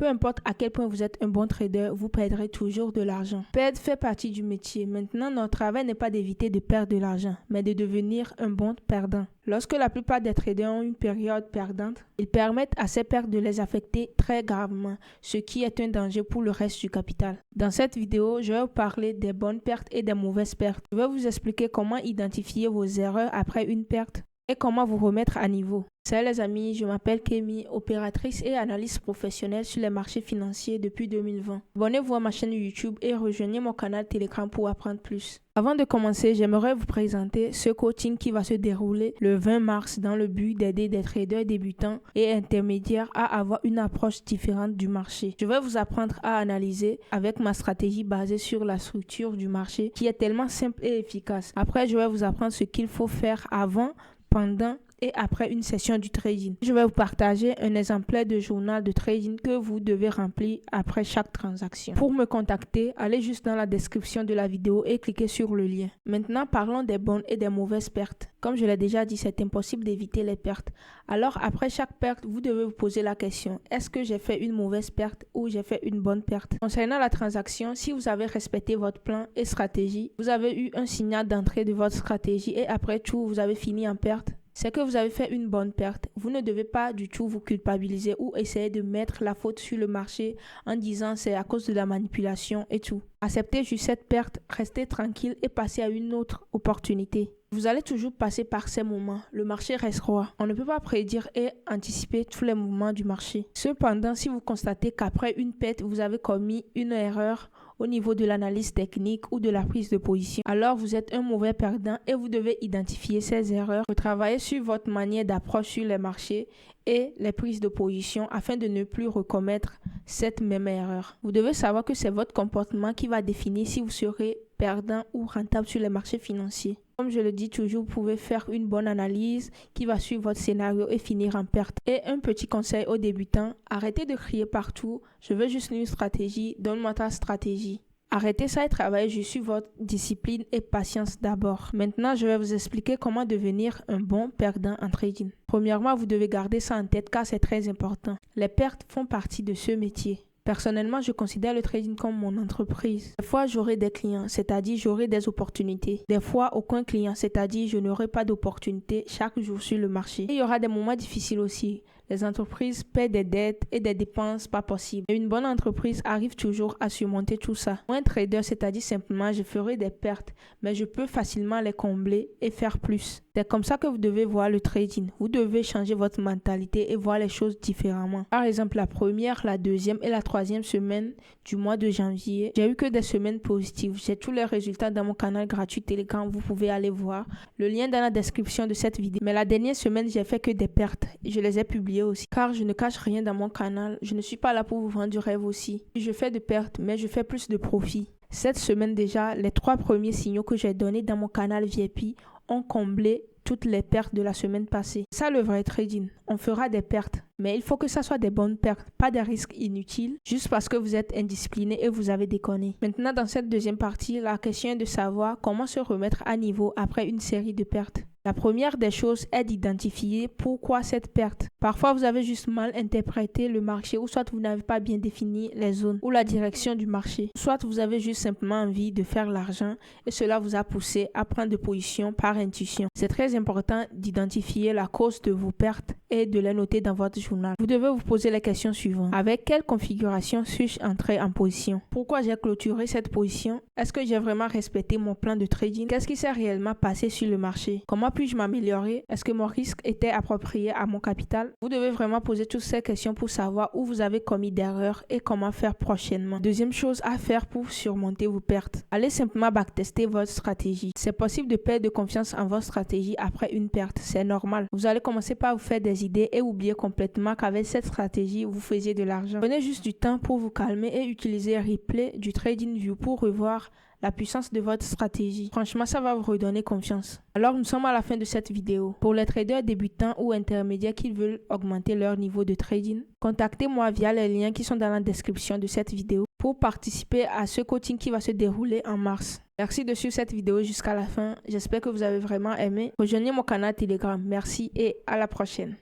Peu importe à quel point vous êtes un bon trader, vous perdrez toujours de l'argent. Perdre fait partie du métier. Maintenant, notre travail n'est pas d'éviter de perdre de l'argent, mais de devenir un bon perdant. Lorsque la plupart des traders ont une période perdante, ils permettent à ces pertes de les affecter très gravement, ce qui est un danger pour le reste du capital. Dans cette vidéo, je vais vous parler des bonnes pertes et des mauvaises pertes. Je vais vous expliquer comment identifier vos erreurs après une perte et comment vous remettre à niveau. Salut les amis, je m'appelle Kémy, opératrice et analyste professionnelle sur les marchés financiers depuis 2020. Abonnez-vous à ma chaîne YouTube et rejoignez mon canal Telegram pour apprendre plus. Avant de commencer, j'aimerais vous présenter ce coaching qui va se dérouler le 20 mars dans le but d'aider des traders débutants et intermédiaires à avoir une approche différente du marché. Je vais vous apprendre à analyser avec ma stratégie basée sur la structure du marché qui est tellement simple et efficace. Après, je vais vous apprendre ce qu'il faut faire avant, pendant et après une session du trading. Je vais vous partager un exemplaire de journal de trading que vous devez remplir après chaque transaction. Pour me contacter, allez juste dans la description de la vidéo et cliquez sur le lien. Maintenant, parlons des bonnes et des mauvaises pertes. Comme je l'ai déjà dit, c'est impossible d'éviter les pertes. Alors, après chaque perte, vous devez vous poser la question, est-ce que j'ai fait une mauvaise perte ou j'ai fait une bonne perte? Concernant la transaction, si vous avez respecté votre plan et stratégie, vous avez eu un signal d'entrée de votre stratégie et après tout, vous avez fini en perte, c'est que vous avez fait une bonne perte. Vous ne devez pas du tout vous culpabiliser ou essayer de mettre la faute sur le marché en disant c'est à cause de la manipulation et tout. Acceptez juste cette perte, restez tranquille et passez à une autre opportunité. Vous allez toujours passer par ces moments. Le marché reste roi. On ne peut pas prédire et anticiper tous les mouvements du marché. Cependant, si vous constatez qu'après une perte, vous avez commis une erreur au niveau de l'analyse technique ou de la prise de position, alors vous êtes un mauvais perdant et vous devez identifier ces erreurs, travailler sur votre manière d'approche sur les marchés et les prises de position afin de ne plus recommettre cette même erreur. Vous devez savoir que c'est votre comportement qui va définir si vous serez perdant ou rentable sur les marchés financiers. Comme je le dis toujours, vous pouvez faire une bonne analyse qui va suivre votre scénario et finir en perte. Et un petit conseil aux débutants, arrêtez de crier partout, je veux juste une stratégie, donne-moi ta stratégie. Arrêtez ça et travaillez juste sur votre discipline et patience d'abord. Maintenant, je vais vous expliquer comment devenir un bon perdant en trading. Premièrement, vous devez garder ça en tête car c'est très important. Les pertes font partie de ce métier. Personnellement, je considère le trading comme mon entreprise. Des fois, j'aurai des clients, c'est-à-dire j'aurai des opportunités. Des fois, aucun client, c'est-à-dire je n'aurai pas d'opportunité chaque jour sur le marché. Et il y aura des moments difficiles aussi. Les entreprises paient des dettes et des dépenses pas possibles. Et une bonne entreprise arrive toujours à surmonter tout ça. Moi, un trader, c'est-à-dire simplement je ferai des pertes, mais je peux facilement les combler et faire plus. C'est comme ça que vous devez voir le trading. Vous devez changer votre mentalité et voir les choses différemment. Par exemple, la première, la deuxième et la troisième semaine du mois de janvier, j'ai eu que des semaines positives. J'ai tous les résultats dans mon canal gratuit Telegram. Vous pouvez aller voir. Le lien dans la description de cette vidéo. Mais la dernière semaine, j'ai fait que des pertes. Je les ai publiées aussi. Car je ne cache rien dans mon canal. Je ne suis pas là pour vous vendre du rêve aussi. Je fais de pertes, mais je fais plus de profit. Cette semaine déjà, les 3 premiers signaux que j'ai donnés dans mon canal VIP ont comblé toutes les pertes de la semaine passée. C'est ça le vrai trading. On fera des pertes, mais il faut que ça soit des bonnes pertes, pas des risques inutiles, juste parce que vous êtes indiscipliné et vous avez déconné. Maintenant, dans cette deuxième partie, la question est de savoir comment se remettre à niveau après une série de pertes. La première des choses est d'identifier pourquoi cette perte. Parfois, vous avez juste mal interprété le marché ou soit vous n'avez pas bien défini les zones ou la direction du marché. Soit vous avez juste simplement envie de faire l'argent et cela vous a poussé à prendre de position par intuition. C'est très important d'identifier la cause de vos pertes et de les noter dans votre journal. Vous devez vous poser les questions suivantes. Avec quelle configuration suis-je entré en position? Pourquoi j'ai clôturé cette position? Est-ce que j'ai vraiment respecté mon plan de trading? Qu'est-ce qui s'est réellement passé sur le marché? Comment puis-je m'améliorer? Est-ce que mon risque était approprié à mon capital? Vous devez vraiment poser toutes ces questions pour savoir où vous avez commis d'erreurs et comment faire prochainement. Deuxième chose à faire pour surmonter vos pertes. Allez simplement backtester votre stratégie. C'est possible de perdre de confiance en votre stratégie après une perte. C'est normal. Vous allez commencer par vous faire des idées et oublier complètement qu'avec cette stratégie, vous faisiez de l'argent. Prenez juste du temps pour vous calmer et utilisez Replay du TradingView pour revoir la puissance de votre stratégie. Franchement, ça va vous redonner confiance. Alors, nous sommes à la fin de cette vidéo. Pour les traders débutants ou intermédiaires qui veulent augmenter leur niveau de trading, contactez-moi via les liens qui sont dans la description de cette vidéo pour participer à ce coaching qui va se dérouler en mars. Merci de suivre cette vidéo jusqu'à la fin. J'espère que vous avez vraiment aimé. Rejoignez mon canal Telegram. Merci et à la prochaine.